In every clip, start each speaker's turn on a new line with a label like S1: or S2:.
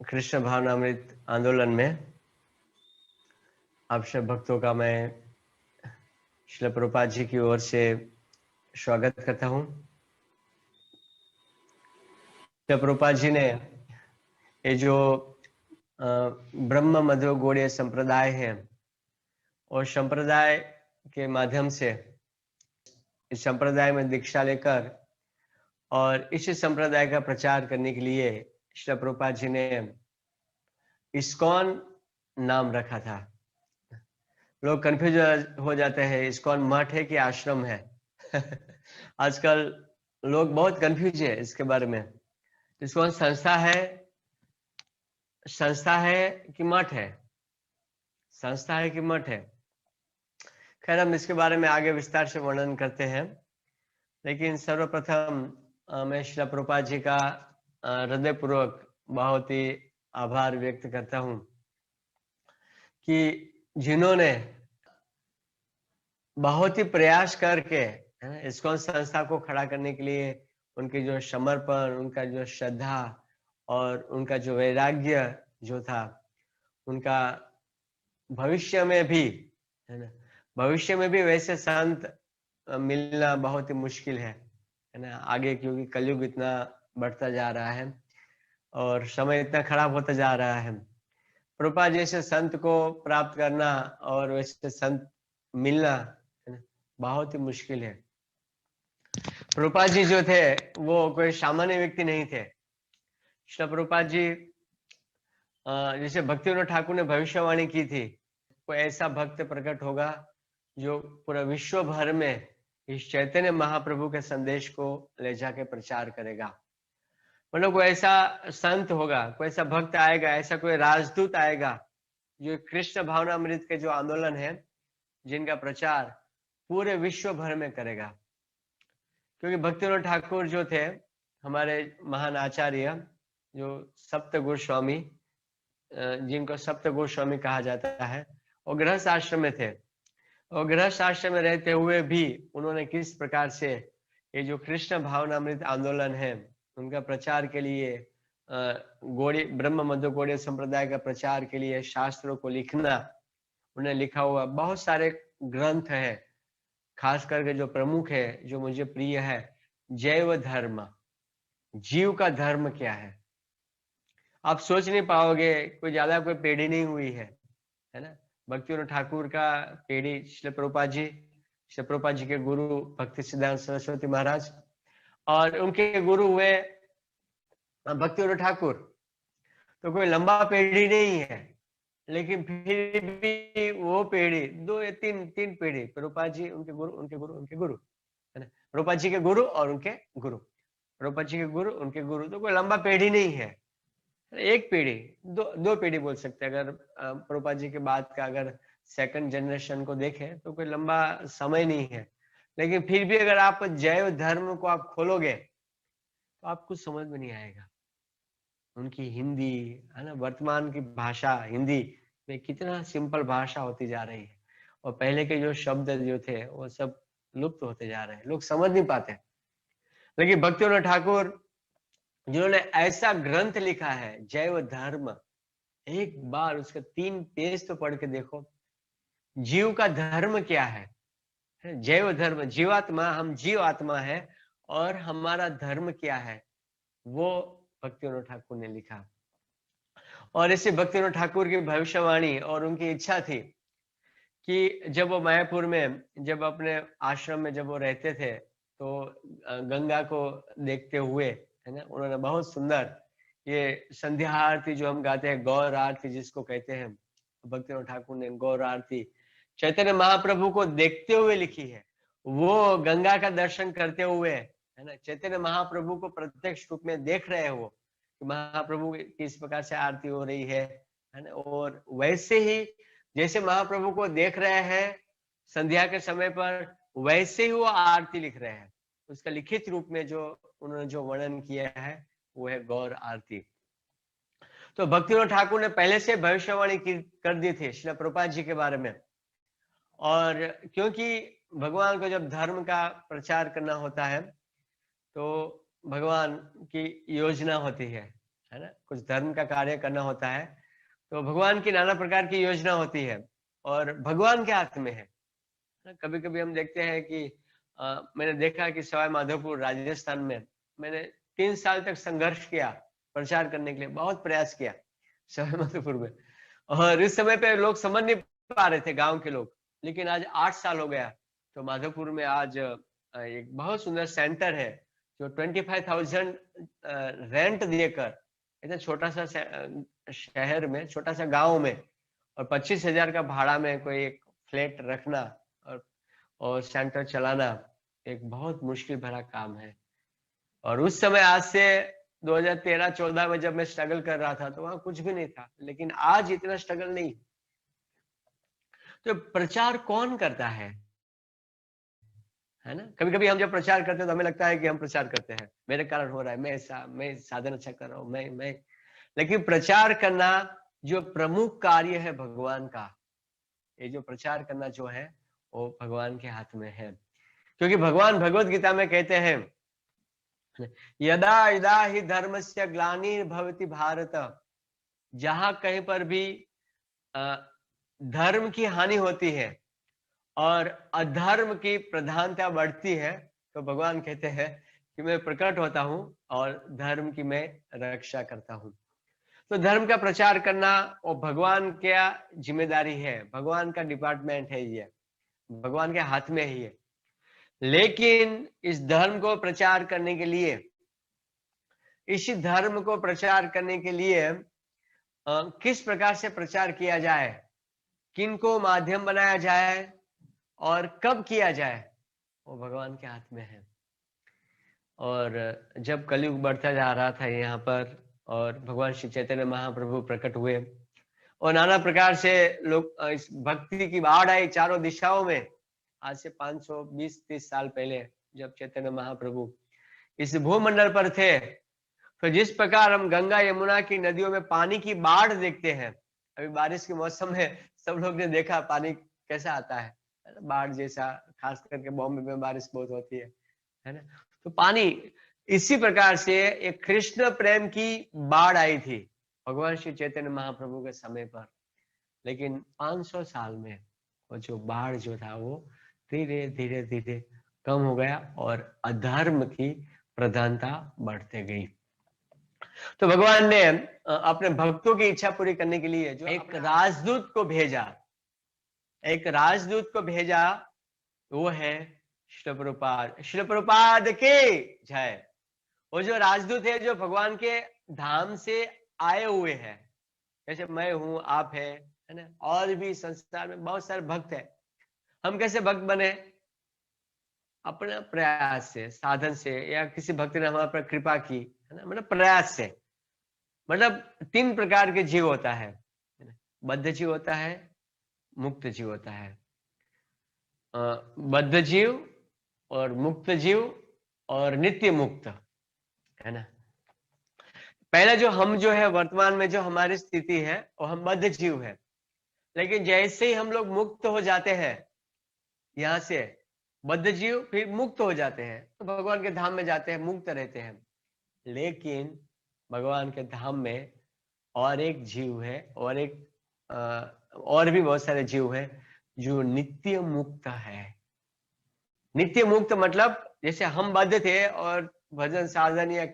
S1: कृष्ण भावनामृत आंदोलन में आप सब भक्तों का मैं श्रील प्रभुपाद जी की ओर से स्वागत करता हूँ। श्रील प्रभुपाद जी ने ये जो ब्रह्म मध्व गौड़ीय संप्रदाय है और संप्रदाय के माध्यम से इस संप्रदाय में दीक्षा लेकर और इस संप्रदाय का प्रचार करने के लिए श्रील प्रभुपाद जी ने इस्कॉन नाम रखा था। लोग कंफ्यूज हो जाते हैं, इस्कॉन मठ है कि आश्रम है। आजकल लोग बहुत कंफ्यूज है इसके बारे में। इस्कॉन संस्था है कि मठ है? संस्था है कि मठ है? खैर, हम इसके बारे में आगे विस्तार से वर्णन करते हैं, लेकिन सर्वप्रथम मैं श्रील प्रभुपाद जी का हृदयपूर्वक बहुत ही आभार व्यक्त करता हूं कि जिन्होंने बहुत ही प्रयास करके इस्कॉन संस्था को खड़ा करने के लिए उनकी जो समर्पण, उनका जो श्रद्धा और उनका जो वैराग्य जो था, उनका भविष्य में भी, है ना, भविष्य में भी वैसे संत मिलना बहुत ही मुश्किल है ना, आगे, क्योंकि कलयुग इतना बढ़ता जा रहा है और समय इतना खराब होता जा रहा है। प्रभुपाद जैसे संत को प्राप्त करना और वैसे संत मिलना बहुत ही मुश्किल है। प्रभुपाद जी जो थे वो कोई सामान्य व्यक्ति नहीं थे। श्री प्रभुपाद जी जैसे भक्तिविनोद ठाकुर ने भविष्यवाणी की थी, कोई ऐसा भक्त प्रकट होगा जो पूरा विश्व भर में इस चैतन्य महाप्रभु के संदेश को ले जाके प्रचार करेगा। मतलब कोई ऐसा संत होगा, कोई ऐसा भक्त आएगा, ऐसा कोई राजदूत आएगा जो कृष्ण भावनामृत के जो आंदोलन है, जिनका प्रचार पूरे विश्व भर में करेगा। क्योंकि भक्तिविनोद ठाकुर जो थे हमारे महान आचार्य, जो सप्त गोस्वामी, जिनको सप्त गोस्वामी कहा जाता है, और गृहस्थ आश्रम में थे। और गृहस्थ आश्रम में रहते हुए भी उन्होंने किस प्रकार से ये जो कृष्ण भावनामृत आंदोलन है उनका प्रचार के लिए, गौड़ी ब्रह्म मध्व गौड़ीय संप्रदाय का प्रचार के लिए शास्त्रों को लिखना, उन्हें लिखा हुआ बहुत सारे ग्रंथ है। खास करके जो प्रमुख है, जो मुझे प्रिय है, जैव धर्म, जीव का धर्म क्या है। आप सोच नहीं पाओगे, कोई ज्यादा कोई पीढ़ी नहीं हुई है ना। भक्तिविनोद ठाकुर का पीढ़ी श्री प्रभुपाद जी के गुरु भक्ति सिद्धांत सरस्वती महाराज, और उनके गुरु हुए भक्तिविनोद ठाकुर। तो कोई लंबा पीढ़ी नहीं है, लेकिन फिर भी वो पीढ़ी, दो या तीन पीढ़ी, प्रभुपाद जी, उनके गुरु, उनके गुरु, उनके गुरु, है ना, प्रभुपाद जी के गुरु और उनके गुरु, प्रभुपाद जी के गुरु, उनके गुरु। तो कोई लंबा पीढ़ी नहीं है, एक पीढ़ी, दो पीढ़ी बोल सकते हैं। अगर प्रभुपाद जी के बाद का अगर सेकंड जनरेशन को देखें तो कोई लंबा समय नहीं है। लेकिन फिर भी अगर आप जैव धर्म को आप खोलोगे तो आपको समझ में नहीं आएगा। उनकी हिंदी, है ना, वर्तमान की भाषा हिंदी में कितना सिंपल भाषा होती जा रही है, और पहले के जो शब्द जो थे वो सब लुप्त होते जा रहे हैं, लोग समझ नहीं पाते। लेकिन भक्तिविनोद ठाकुर जिन्होंने ऐसा ग्रंथ लिखा है जैव धर्म, एक बार उसका 3 पेज तो पढ़ के देखो। जीव का धर्म क्या है? जैव धर्म, जीवात्मा, हम जीव आत्मा है और हमारा धर्म क्या है, वो भक्तिविनोद ठाकुर ने लिखा। और इसी भक्तिविनोद ठाकुर की भविष्यवाणी और उनकी इच्छा थी कि जब वो मायापुर में, जब अपने आश्रम में जब वो रहते थे, तो गंगा को देखते हुए, है ना, उन्होंने बहुत सुंदर ये संध्या आरती जो हम गाते हैं, गौर आरती जिसको कहते हैं, भक्तिविनोद ठाकुर ने गौर आरती चैतन्य महाप्रभु को देखते हुए लिखी है। वो गंगा का दर्शन करते हुए, है ना, चैतन्य महाप्रभु को प्रत्यक्ष रूप में देख रहे हो कि महाप्रभु किस प्रकार से आरती हो रही है ना। और वैसे ही जैसे महाप्रभु को देख रहे हैं संध्या के समय पर, वैसे ही वो आरती लिख रहे हैं। उसका लिखित रूप में जो उन्होंने जो वर्णन किया है वो है गौर आरती। तो भक्तिविनोद ठाकुर ने पहले से भविष्यवाणी कर दी थी श्रील प्रभुपाद जी के बारे में। और क्योंकि भगवान को जब धर्म का प्रचार करना होता है तो भगवान की योजना होती है है ना, कुछ धर्म का कार्य करना होता है, तो भगवान की नाना प्रकार की योजना होती है और भगवान के हाथ में है। कभी कभी हम देखते हैं कि मैंने देखा कि सवाई माधोपुर राजस्थान में मैंने 3 साल तक संघर्ष किया, प्रचार करने के लिए बहुत प्रयास किया सवाई माधोपुर में। और इस समय पे लोग समझ नहीं पा रहे थे, गांव के लोग। लेकिन आज 8 साल हो गया, तो माधोपुर में आज एक बहुत सुंदर सेंटर है, जो 25,000 रेंट देकर, इतना छोटा सा शहर में, छोटा सा गांव में, और 25,000 का भाड़ा में कोई एक फ्लैट रखना और सेंटर चलाना एक बहुत मुश्किल भरा काम है। और उस समय, आज से 2013-14 में जब मैं स्ट्रगल कर रहा था, तो वहां कुछ भी नहीं था, लेकिन आज इतना स्ट्रगल नहीं। तो प्रचार कौन करता है ना? कभी कभी हम जब प्रचार करते हैं तो हमें लगता है कि हम प्रचार करते हैं, मेरे कारण हो रहा है, मैं साधन अच्छा कर रहा हूँ, मैं लेकिन प्रचार करना जो प्रमुख कार्य है भगवान का, ये जो प्रचार करना जो है वो भगवान के हाथ में है। क्योंकि भगवान भगवत गीता में कहते हैं, यदा यदा ही धर्मस्य ग्लानिर्भवति भारत, जहां कहीं पर भी धर्म की हानि होती है और अधर्म की प्रधानता बढ़ती है, तो भगवान कहते हैं कि मैं प्रकट होता हूं और धर्म की मैं रक्षा करता हूं। तो धर्म का प्रचार करना वो भगवान का जिम्मेदारी है, भगवान का डिपार्टमेंट है, ये भगवान के हाथ में ही है। लेकिन इस धर्म को प्रचार करने के लिए, इसी धर्म को प्रचार करने के लिए किस प्रकार से प्रचार किया जाए, किनको माध्यम बनाया जाए और कब किया जाए, वो भगवान के हाथ में है। और जब कलयुग बढ़ता जा रहा था यहाँ पर, और भगवान श्री चैतन्य महाप्रभु प्रकट हुए और नाना प्रकार से लोग इस भक्ति की बाढ़ आई चारों दिशाओं में। आज से 520-30 साल पहले जब चैतन्य महाप्रभु इस भूमंडल पर थे, तो जिस प्रकार हम गंगा यमुना की नदियों में पानी की बाढ़ देखते हैं, अभी बारिश के मौसम में सब लोग ने देखा पानी कैसा आता है, बाढ़ जैसा, खास करके बॉम्बे में बारिश बहुत होती है ना। तो पानी इसी प्रकार से एक कृष्ण प्रेम की बाढ़ आई थी भगवान श्री चैतन्य महाप्रभु के समय पर। लेकिन 500 साल में वो जो बाढ़ जो था वो धीरे धीरे धीरे कम हो गया और अधर्म की प्रधानता बढ़ते गई। तो भगवान ने अपने भक्तों की इच्छा पूरी करने के लिए जो एक राजदूत को भेजा, एक राजदूत को भेजा, वो है श्रील प्रभुपाद। श्रील प्रभुपाद के जय। वो जो राजदूत है, जो भगवान के धाम से आए हुए हैं, जैसे मैं हूं, आप है ना, और भी संसार में बहुत सारे भक्त है। हम कैसे भक्त बने? अपने प्रयास से, साधन से, या किसी भक्त ने हमारे पर कृपा की, है ना, मतलब प्रयास से। मतलब 3 प्रकार के जीव होता है, बद्ध जीव होता है, मुक्त जीव होता है। बद्ध जीव और मुक्त जीव और नित्य मुक्त, है ना। पहला जो हम जो है वर्तमान में जो हमारी स्थिति है, वो हम बद्ध जीव है। लेकिन जैसे ही हम लोग मुक्त हो जाते हैं यहाँ से, बद्ध जीव फिर मुक्त हो जाते हैं, तो भगवान के धाम में जाते हैं, मुक्त रहते हैं। लेकिन भगवान के धाम में और एक जीव है, और एक और भी बहुत सारे जीव है जो नित्य मुक्त है। नित्य मुक्त मतलब जैसे हम बद्ध थे और भजन साधन या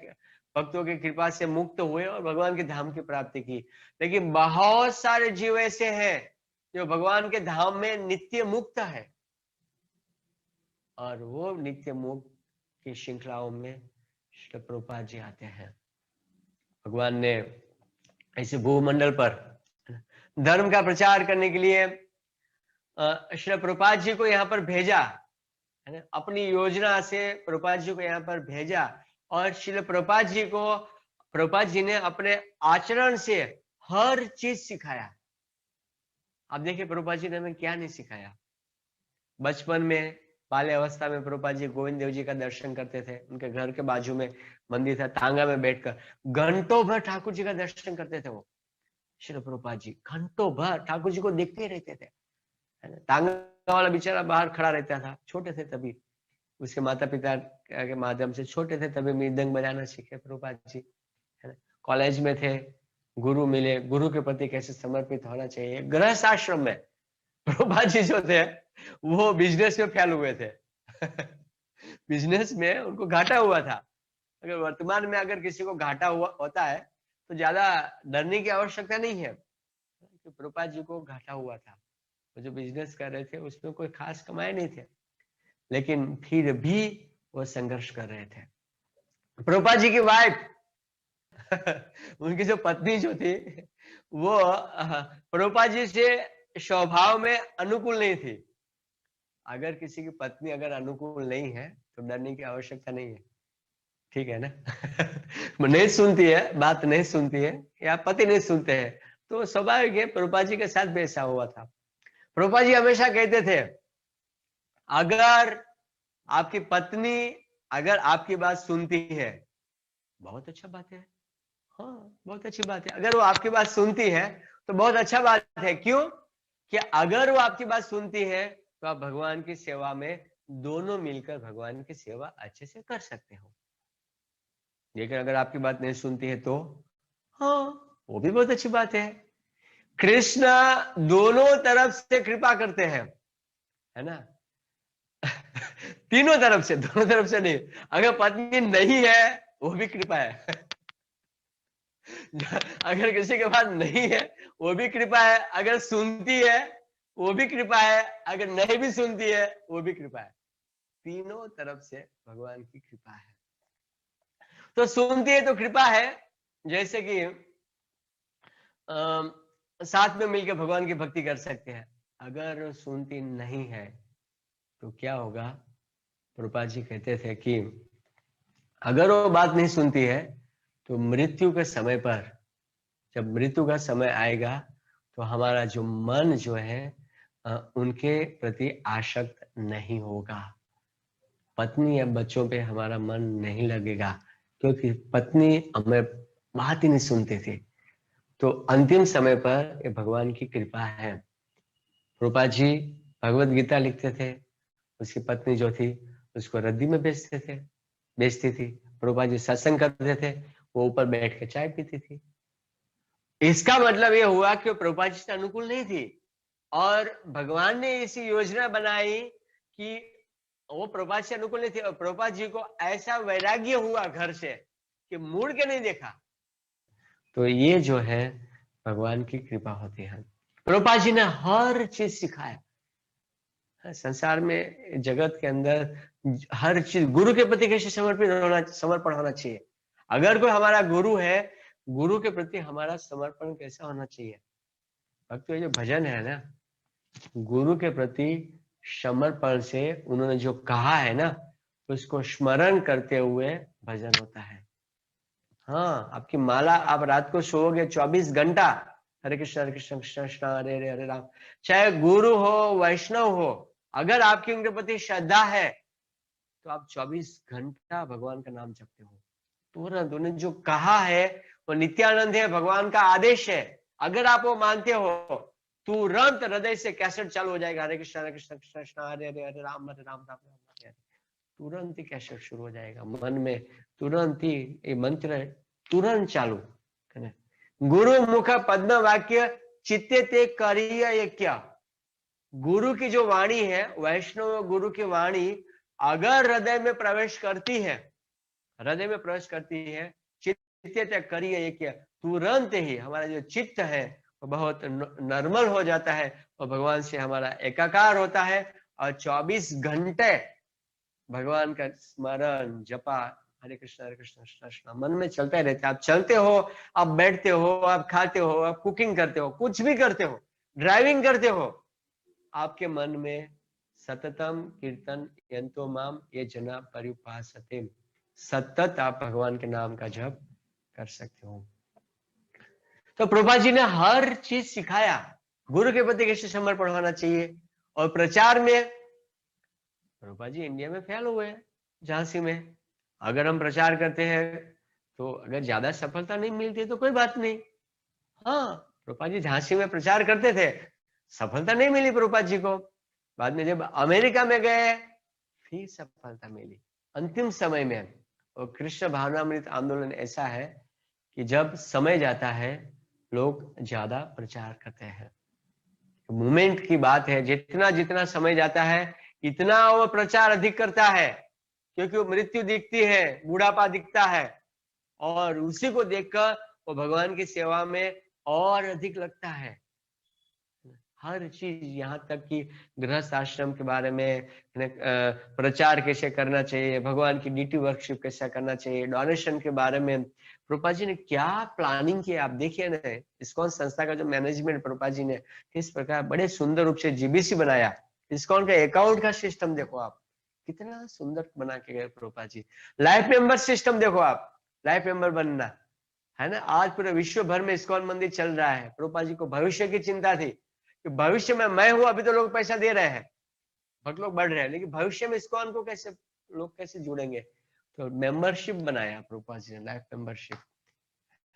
S1: भक्तों की कृपा से मुक्त हुए और भगवान के धाम की प्राप्ति की। लेकिन बहुत सारे जीव ऐसे हैं जो भगवान के धाम में नित्य मुक्त है, और वो नित्य मुक्त की श्रृंखलाओं में श्री प्रभुपाद जी आते हैं। भगवान ने ऐसे भूमंडल पर धर्म का प्रचार करने के लिए श्री प्रभुपाद जी को यहाँ पर भेजा, है ना। अपनी योजना से प्रभुपाद जी को यहाँ पर भेजा, और श्रील प्रभुपाद जी को, प्रभुपाद जी ने अपने आचरण से हर चीज सिखाया। आप देखिए प्रभुपाद जी ने हमें क्या नहीं सिखाया। बचपन में, बाल्य अवस्था में प्रभुपाद जी गोविंद देव जी का दर्शन करते थे। उनके घर के बाजू में मंदिर था, तांगा में बैठकर घंटों भर ठाकुर जी का दर्शन करते थे। वो श्री प्रभुपाद जी घंटों भर ठाकुर जी को देखते ही रहते थे, है ना। तांगा वाला बेचारा बाहर खड़ा रहता था, छोटे थे तभी, उसके माता पिता के माध्यम से छोटे थे तभी मृदंग बजाना सीखे प्रभुपाद जी, है ना। कॉलेज में थे, गुरु मिले, गुरु के प्रति कैसे समर्पित होना चाहिए। गृहस्थ आश्रम में प्रभुपाद जी जो थे वो बिजनेस में फेल हुए थे बिजनेस में उनको घाटा हुआ था। अगर वर्तमान में अगर किसी को घाटा हुआ होता है तो ज्यादा डरने की आवश्यकता नहीं है, कि प्रभुपाद जी को घाटा हुआ था। वो जो बिजनेस कर रहे थे उसमें कोई खास कमाए नहीं थे, लेकिन फिर भी वो संघर्ष कर रहे थे। प्रभुपाद जी की वाइफ उनकी जो पत्नी जो थी वो प्रभुपाद जी से स्वभाव में अनुकूल नहीं थी। अगर किसी की पत्नी अगर अनुकूल नहीं है तो डरने की आवश्यकता नहीं है, ठीक है ना नहीं सुनती है, बात नहीं सुनती है, या पति नहीं सुनते हैं, तो स्वाभाविक है प्रभुपाद जी के साथ भी ऐसा हुआ था। प्रभुपाद जी हमेशा कहते थे, अगर आपकी पत्नी अगर आपकी बात सुनती है, बहुत अच्छा बात है, हाँ बहुत अच्छी बात है। अगर वो आपकी बात सुनती है तो बहुत अच्छा बात है। क्यों? कि अगर वो आपकी बात सुनती है तो आप भगवान की सेवा में दोनों मिलकर भगवान की सेवा अच्छे से कर सकते हो। लेकिन अगर आपकी बात नहीं सुनती है तो हाँ वो भी बहुत अच्छी बात है। कृष्ण दोनों तरफ से कृपा करते हैं, है ना तीनों तरफ से, दोनों तरफ से नहीं। अगर पत्नी नहीं है वो भी कृपा है अगर किसी के पास नहीं है वो भी कृपा है, अगर सुनती है वो भी कृपा है, अगर नहीं भी सुनती है वो भी कृपा है। तीनों तरफ से भगवान की कृपा है। तो सुनती है तो कृपा है, जैसे कि साथ में मिलकर भगवान की भक्ति कर सकते हैं। अगर सुनती नहीं है तो क्या होगा? प्रभुपाद जी कहते थे कि अगर वो बात नहीं सुनती है तो मृत्यु के समय पर, जब मृत्यु का समय आएगा तो हमारा जो मन जो है उनके प्रति आसक्त नहीं होगा। पत्नी या बच्चों पे हमारा मन नहीं लगेगा, क्योंकि पत्नी हमें बात ही नहीं सुनती थी। तो अंतिम समय पर ये भगवान की कृपा है। प्रभुपाद जी भगवत गीता लिखते थे, उसकी पत्नी जो थी उसको रद्दी में बेचती थी। प्रभुपाद जी सत्संग करते थे, वो ऊपर बैठ के चाय पीती थी। इसका मतलब ये हुआ कि वो प्रभुपाद जी से अनुकूल नहीं थी, और भगवान ने ऐसी योजना बनाई कि वो प्रभुपाद से अनुकूल नहीं थी, और प्रभुपाद जी को ऐसा वैराग्य हुआ घर से कि मुड़ के नहीं देखा। तो ये जो है भगवान की कृपा होती है। प्रभुपाद जी ने हर चीज सिखाया। संसार में, जगत के अंदर हर चीज गुरु के प्रति कैसे समर्पण होना चाहिए। अगर कोई हमारा गुरु है, गुरु के प्रति हमारा समर्पण कैसा होना चाहिए। भक्तों, ये जो भजन है ना, गुरु के प्रति समर्पण से उन्होंने जो कहा है ना, उसको स्मरण करते हुए भजन होता है। हाँ, आपकी माला, आप रात को सोओगे 24 घंटा हरे कृष्ण कृष्ण कृष्ण हरे हरे हरे राम, चाहे गुरु हो वैष्णव हो, अगर आपकी उनके प्रति श्रद्धा है तो आप 24 घंटा भगवान का नाम जपते हो। तुरंत उन्होंने जो कहा है वो नित्यानंद है, भगवान का आदेश है। अगर आप वो मानते हो, तुरंत हृदय से कैसेट चालू हो जाएगा, हरे कृष्ण कृष्ण कृष्ण हरे हरे हरे राम राम राम हरे हरे। तुरंत ही कैसेट शुरू हो जाएगा मन में, तुरंत ही ये मंत्र तुरंत चालू। गुरु मुख पद्म वाक्य चित्ते ते करिय ये क्या। गुरु की जो वाणी है, वैष्णव गुरु की वाणी अगर हृदय में प्रवेश करती है, हृदय में प्रवेश करती है, चित्ते ते करिय ये क्या, तुरंत ही हमारा जो चित्त है वो बहुत नॉर्मल हो जाता है और भगवान से हमारा एकाकार होता है, और 24 घंटे भगवान का स्मरण जपा हरे कृष्ण कृष्ण कृष्ण मन में चलता ही रहता है। आप चलते हो, आप बैठते हो, आप खाते हो, आप कुकिंग करते हो, कुछ भी करते हो, ड्राइविंग करते हो, आपके मन में सततम कीर्तन यंतो माम ये जना परिपासते, सतत आप भगवान के नाम का जप कर सकते हो। तो प्रभुपाद जी ने हर चीज सिखाया, गुरु के प्रति कैसे समर्पण होना चाहिए। और प्रचार में प्रभुपाद जी इंडिया में फेल हुए, झांसी में। अगर हम प्रचार करते हैं तो अगर ज्यादा सफलता नहीं मिलती तो कोई बात नहीं। हाँ, प्रभुपाद जी झांसी में प्रचार करते थे, सफलता नहीं मिली प्रभुपाद जी को। बाद में जब अमेरिका में गए फिर सफलता मिली अंतिम समय में। और कृष्ण भावनामृत आंदोलन ऐसा है कि जब समय जाता है लोग ज्यादा प्रचार करते हैं। मूवमेंट की बात है, जितना जितना समय जाता है इतना वो प्रचार अधिक करता है, क्योंकि वो मृत्यु दिखती है, बुढ़ापा दिखता है, और उसी को देखकर वो भगवान की सेवा में और अधिक लगता है। हर चीज, यहाँ तक कि गृहस्थ आश्रम के बारे में प्रचार कैसे करना चाहिए, भगवान की डीटी वर्कशिप कैसे करना चाहिए, डोनेशन के बारे में प्रभुपाद जी ने क्या प्लानिंग किया। आप देखिए ना, इस्कॉन संस्था का जो मैनेजमेंट प्रभुपाद जी ने किस प्रकार बड़े सुंदर रूप से जीबीसी बनाया। इस्कॉन का अकाउंट का सिस्टम देखो आप, कितना सुंदर बना के गए Prabhupada ji. Life member system देखो आप, लाइफ मेंबर बनना है ना। आज पूरे विश्व भर में इस्कॉन मंदिर चल रहा है। प्रभुपाद जी को भविष्य की चिंता थी कि भविष्य में मैं हूं, अभी तो लोग पैसा दे रहे हैं, भक्त लोग बढ़ रहे हैं, लेकिन भविष्य में इस्कॉन को कैसे लोग कैसे जुड़ेंगे। तो मेंबरशिप बनाया प्रभुपाद जी ने, लाइफ मेंबरशिप,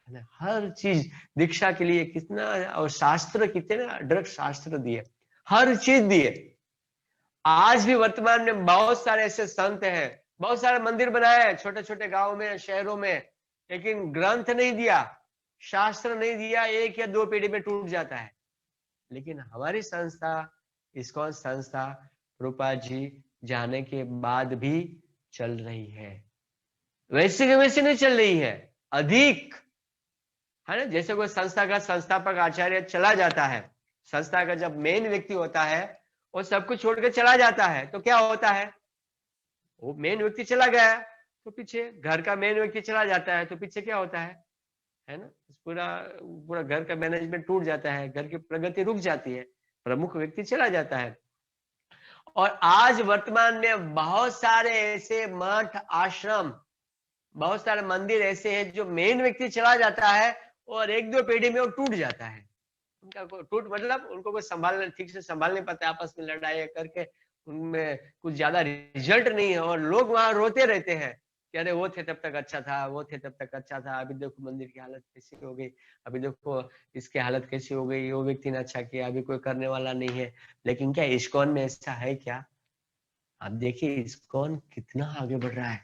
S1: है ना। हर चीज दीक्षा के लिए कितना, और शास्त्र कितने अदृढ़ शास्त्र दिए, हर चीज दिए। आज भी वर्तमान में बहुत सारे ऐसे संत हैं, बहुत सारे मंदिर बनाए हैं छोटे छोटे गांव में, शहरों में, लेकिन ग्रंथ नहीं दिया, शास्त्र नहीं दिया, एक या दो पीढ़ी में टूट जाता है। लेकिन हमारी संस्था, इस्कॉन संस्था, प्रभुपाद जी जाने के बाद भी चल रही है। वैसे के वैसे नहीं चल रही है, अधिक, है ना। जैसे कोई संस्था का संस्थापक आचार्य चला जाता है, संस्था का जब मेन व्यक्ति होता है वो सब कुछ छोड़ के चला जाता है, तो क्या होता है, वो मेन व्यक्ति चला गया तो पीछे घर का मेन व्यक्ति चला जाता है, तो पीछे क्या होता है ना, पूरा पूरा घर का मैनेजमेंट टूट जाता है, घर की प्रगति रुक जाती है, प्रमुख व्यक्ति चला जाता है। और आज वर्तमान में बहुत सारे ऐसे मठ, आश्रम, बहुत सारे मंदिर ऐसे हैं जो मेन व्यक्ति चला जाता है और एक दो पीढ़ी में वो टूट जाता है। उनका टूट मतलब उनको कोई संभालने, ठीक से संभाल नहीं पाते, आपस में लड़ाई करके उनमें कुछ ज्यादा रिजल्ट नहीं है, और लोग वहां रोते रहते हैं कि अरे वो थे तब तक अच्छा था, वो थे तब तक अच्छा था, अभी देखो मंदिर की हालत कैसी हो गई, अभी देखो इसकी हालत कैसी हो गई, वो व्यक्ति ने अच्छा किया, अभी कोई करने वाला नहीं है। लेकिन क्या इस्कॉन में ऐसा है क्या? आप देखिए इस्कॉन कितना आगे बढ़ रहा है,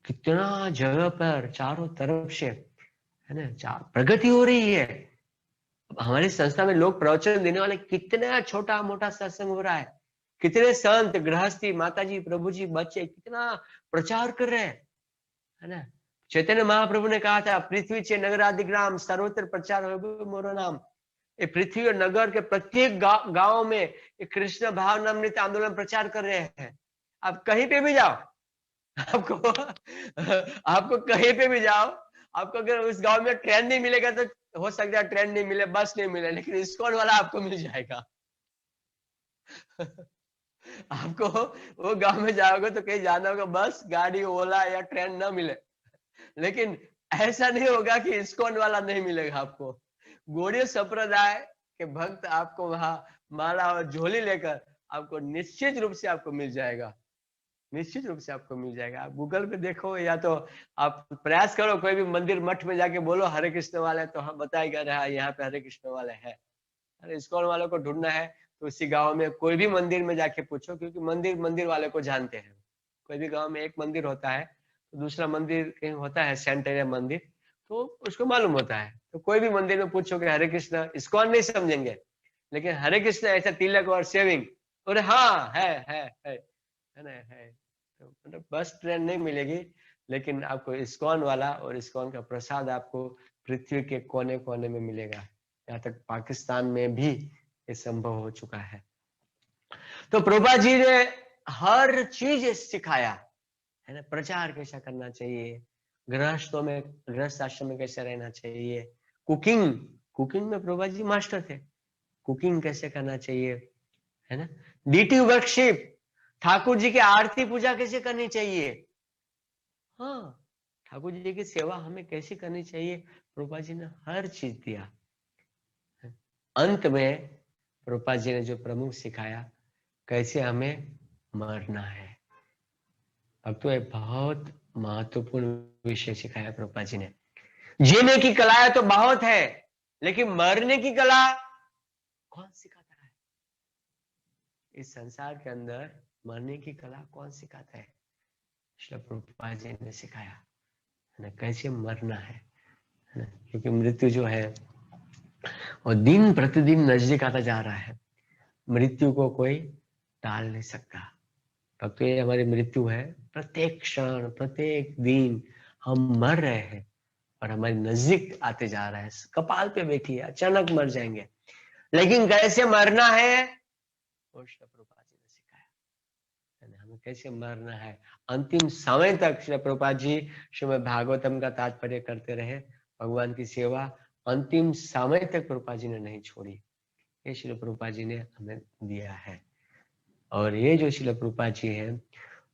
S1: कितना जगह पर चारों तरफ से, है ना, प्रगति हो रही है। हमारी संस्था में लोग प्रवचन देने वाले, कितना छोटा मोटा सत्संग हो रहा है, कितने संत, गृहस्थी, माताजी, प्रभु जी, बच्चे कितना प्रचार कर रहे हैं, है ना। चैतन्य महाप्रभु ने कहा था, पृथ्वी चे नगरादिग्राम सर्वत्र प्रचार हो मोरो नाम। ये पृथ्वी और नगर के प्रत्येक गांव में ये कृष्ण भावनामृत आंदोलन प्रचार कर रहे हैं। आप कहीं पे भी जाओ, आपको आपको कहीं पे भी जाओ, आपको अगर उस गांव में ट्रेन नहीं मिलेगा तो हो सकता है ट्रेन नहीं मिले, बस नहीं मिले, लेकिन इस्कॉन वाला आपको मिल जाएगा। आपको वो गांव में जाओगे तो कहीं जाना होगा, बस, गाड़ी, ओला या ट्रेन ना मिले, लेकिन ऐसा नहीं होगा कि इस्कॉन वाला नहीं मिलेगा आपको। गौड़ीय संप्रदाय के भक्त आपको वहां माला और झोली लेकर आपको निश्चित रूप से आपको मिल जाएगा, निश्चित रूप से आपको मिल जाएगा। आप गूगल पे देखो या तो आप प्रयास करो, कोई भी मंदिर मठ में जाके बोलो हरे कृष्ण वाले, तो हम बताएगा रहा यहाँ पे हरे कृष्ण वाले है। अरे इस्कॉन वालों को ढूंढना है तो उसी गांव में कोई भी मंदिर में जाके पूछो, क्योंकि मंदिर मंदिर वाले को जानते हैं। कोई भी गांव में एक मंदिर होता है तो दूसरा मंदिर कहीं होता है, सेंटर या मंदिर, तो उसको मालूम होता है। तो कोई भी मंदिर में पूछो कि हरे कृष्ण, इस्कॉन नहीं समझेंगे, लेकिन हरे कृष्ण ऐसा तिलक और सेविंग, और हाँ है ना, है। तो मतलब बस ट्रेन नहीं मिलेगी, लेकिन आपको इस्कॉन वाला और इस्कॉन का प्रसाद आपको पृथ्वी के कोने कोने में मिलेगा। यहाँ तक पाकिस्तान में भी ये संभव हो चुका है। तो प्रभुपाद जी ने हर चीज सिखाया, है ना। प्रचार कैसा करना चाहिए, गृहस्थों में, गृहस्थ आश्रम में कैसे रहना चाहिए, कुकिंग, कुकिंग में प्रभुपाद जी मास्टर थे, कुकिंग कैसे करना चाहिए, है ना। डीटी वर्कशिप, ठाकुर जी की आरती पूजा कैसे करनी चाहिए, हाँ, ठाकुर जी की सेवा हमें कैसे करनी चाहिए, प्रभुपाद जी ने हर चीज दिया। अंत में प्रभुपाद जी ने जो प्रमुख सिखाया, कैसे हमें मरना है। अब तो एक बहुत महत्वपूर्ण विषय सिखाया प्रभुपाद जी ने। जीने की कला तो बहुत है, लेकिन मरने की कला कौन सिखाता है? इस संसार के अंदर मरने की कला कौन सिखाता है? श्री प्रभुपाद जी ने सिखाया। ना, कैसे मरना है ना, क्योंकि मृत्यु जो है और दिन प्रतिदिन नजदीक आता जा रहा है। मृत्यु को कोई टाल नहीं सकता। भक्तों, ये हमारी मृत्यु है। प्रत्येक क्षण, प्रत्येक दिन हम मर रहे हैं और हमारे नजदीक आते जा रहा है। कपाल पे बैठी है, अचानक मर जाएंगे। लेकिन कैसे मरना है वो श्री प्रभुपाद जी ने सिखाया, हमें कैसे मरना है। अंतिम समय तक श्री प्रभुपाद जी श्रीमद् भागवतम का तात्पर्य करते रहे, भगवान की सेवा अंतिम समय तक प्रभुपाद जी ने नहीं छोड़ी। ये श्री प्रभुपाद जी ने हमें दिया है। और ये जो श्रील प्रभुपाद जी है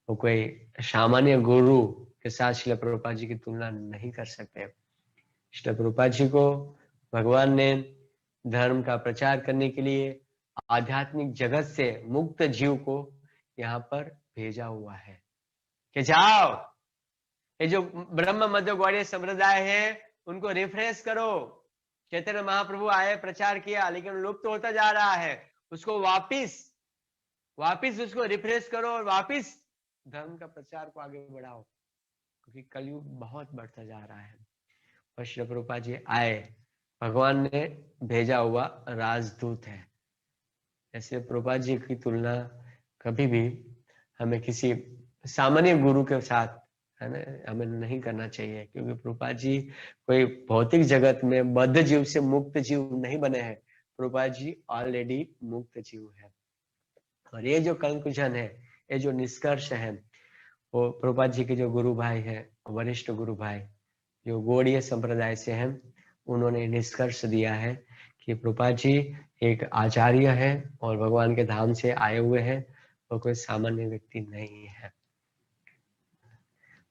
S1: वो कोई सामान्य गुरु के साथ श्रील प्रभुपाद जी की तुलना नहीं कर सकते। श्रील प्रभुपाद जी को भगवान ने धर्म का प्रचार करने के लिए आध्यात्मिक जगत से मुक्त जीव को यहाँ पर भेजा हुआ है कि जाओ, ये जो ब्रह्म मध्य गौड़ीय संप्रदाय है उनको रिफ्रेश करो। चैतन्य महाप्रभु आए, प्रचार किया, लेकिन लुप्त होता जा रहा है। उसको वापिस उसको रिफ्रेश करो और वापिस धर्म का प्रचार को आगे बढ़ाओ, क्योंकि कलयुग बहुत बढ़ता जा रहा है। और श्री प्रभुपाद जी आए, भगवान ने भेजा हुआ राजदूत है। ऐसे प्रभुपाद जी की तुलना कभी भी हमें किसी सामान्य गुरु के साथ, है ना, हमें नहीं करना चाहिए। क्योंकि प्रभुपाद जी कोई भौतिक जगत में बद्ध जीव से मुक्त जीव नहीं बने हैं। प्रभुपाद जी ऑलरेडी मुक्त जीव है। और ये जो कंक्लूजन है, ये जो निष्कर्ष है, वो प्रभुपाद जी के जो गुरु भाई है, वरिष्ठ गुरु भाई जो गौड़ीय संप्रदाय से हैं, उन्होंने निष्कर्ष दिया है कि प्रभुपाद जी एक आचार्य है और भगवान के धाम से आए हुए हैं, और कोई सामान्य व्यक्ति नहीं है।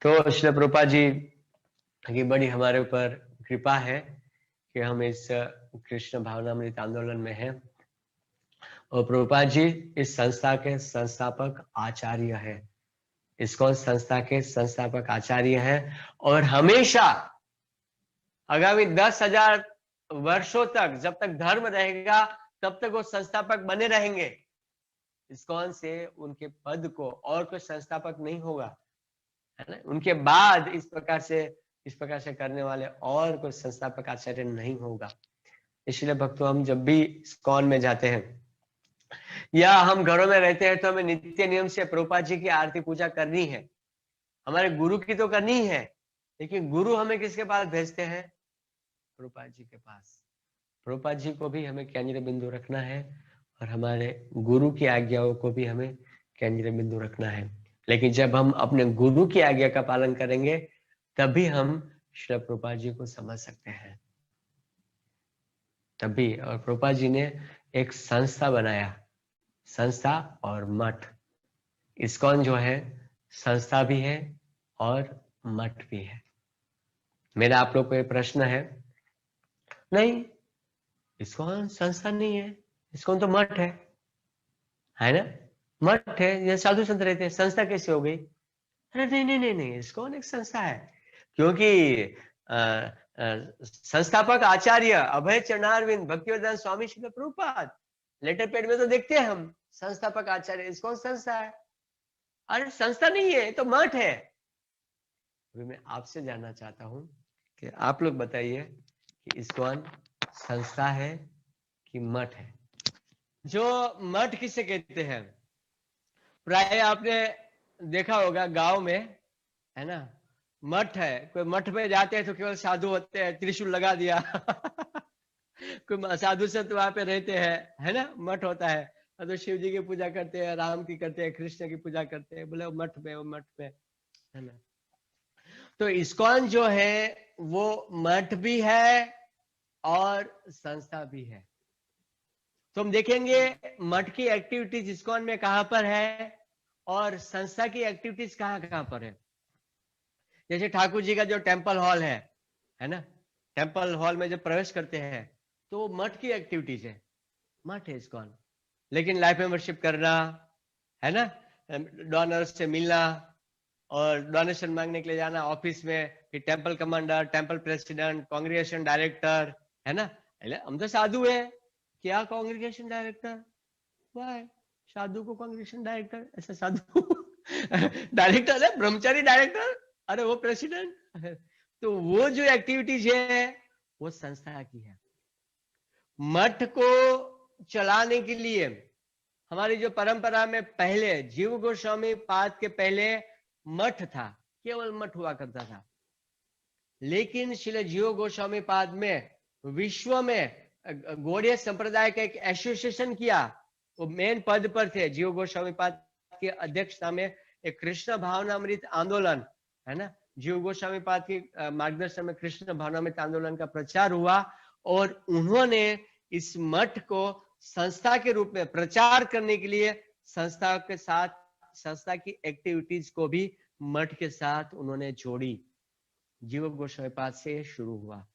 S1: तो श्री प्रभुपाद जी की बड़ी हमारे ऊपर कृपा है कि हम इस कृष्ण भावनामृत आंदोलन में हैं। और प्रभुपाद जी इस संस्था के संस्थापक आचार्य है, इस्कॉन संस्था के संस्थापक आचार्य हैं। और हमेशा आगामी 10,000 वर्षों तक, जब तक धर्म रहेगा तब तक वो संस्थापक बने रहेंगे। इस्कॉन से उनके पद को और कोई संस्थापक नहीं होगा, है ना। उनके बाद इस प्रकार से करने वाले और कोई संस्थापक आचार्य नहीं होगा। इसलिए भक्तों, हम जब भी इस्कॉन में जाते हैं या हम घरों में रहते हैं तो हमें नित्य नियम से प्रभुपाद जी की आरती पूजा करनी है। हमारे गुरु की तो करनी है, लेकिन गुरु हमें किसके पास भेजते हैं? प्रभुपाद जी के पास। प्रभुपाद जी को भी हमें केंद्र बिंदु रखना है और हमारे गुरु की आज्ञाओं को भी हमें केंद्र बिंदु रखना है। लेकिन जब हम अपने गुरु की आज्ञा का पालन करेंगे तभी हम श्री प्रभुपाद जी को समझ सकते हैं, तभी। और प्रभुपाद जी ने एक संस्था बनाया, संस्था और मठ। इस्कॉन जो है संस्था भी है और मठ भी है। मेरा आप लोग को एक प्रश्न है, नहीं इस्कॉन संस्था नहीं है, इस्कॉन तो मठ है ना, मठ है, ये साधु संत रहते हैं, संस्था कैसे हो गई? अरे नहीं नहीं नहीं नहीं, इस्कॉन एक संस्था है। क्योंकि संस्थापक आचार्य अभय चरणारविंद भक्तिवेदांत स्वामी श्रील प्रभुपाद, लेटर पैड में तो देखते हैं हम संस्थापक आचार्य, इस्कॉन संस्था है। अरे संस्था नहीं है, तो मठ है। अभी मैं आपसे जानना चाहता हूं कि आप लोग बताइए कि इस्कॉन संस्था है कि मठ है? जो मठ किसे कहते हैं? प्राय आपने देखा होगा गांव में, है ना, मठ है। कोई मठ में जाते हैं तो केवल साधु होते हैं, त्रिशूल लगा दिया कोई साधु संत वहां पे रहते हैं, है ना, मठ होता है। तो शिव जी की पूजा करते हैं, राम की करते हैं, कृष्ण की पूजा करते हैं, बोले वो मठ में, है ना। तो इस्कॉन जो है वो मठ भी है और संस्था भी है। तो हम देखेंगे मठ की एक्टिविटीज इस्कॉन में कहां पर है और संस्था की एक्टिविटीज कहां कहां पर है। जैसे ठाकुर जी का जो टेम्पल हॉल है ना, टेम्पल हॉल में जब प्रवेश करते हैं तो मठ की एक्टिविटीज है, मठ है इस्कॉन। लेकिन लाइफ मेंबरशिप करना, है ना, डोनर्स से मिलना और डोनेशन मांगने के लिए जाना ऑफिस में, फिर temple commander, temple president, congregation director, है ना। हम तो साधु है, क्या कांग्रेगेशन डायरेक्टर? वाह, साधु को कांग्रेगेशन डायरेक्टर? ऐसा साधु डायरेक्टर है, ब्रह्मचारी डायरेक्टर? अरे वो प्रेसिडेंट। तो वो जो एक्टिविटीज है वो संस्था की है। मठ को चलाने के लिए हमारी जो परंपरा में पहले जीव गोस्वामी पाद के पहले मठ था, केवल मठ हुआ करता था। लेकिन श्रील जीव गोस्वामी पाद में विश्व में गौड़ीय संप्रदाय का एक एसोसिएशन किया, वो मेन पद पर थे। जीव गोस्वामी पाद की अध्यक्षता में एक कृष्ण भावनामृत आंदोलन है ना, जीव गोस्वामी पाद के मार्गदर्शन में कृष्ण भावनामृत आंदोलन का प्रचार हुआ और उन्होंने इस मठ को संस्था के रूप में प्रचार करने के लिए संस्था के साथ संस्था की एक्टिविटीज को भी मठ के साथ उन्होंने जोड़ी। जीव गोस्वामी पाद से शुरू हुआ।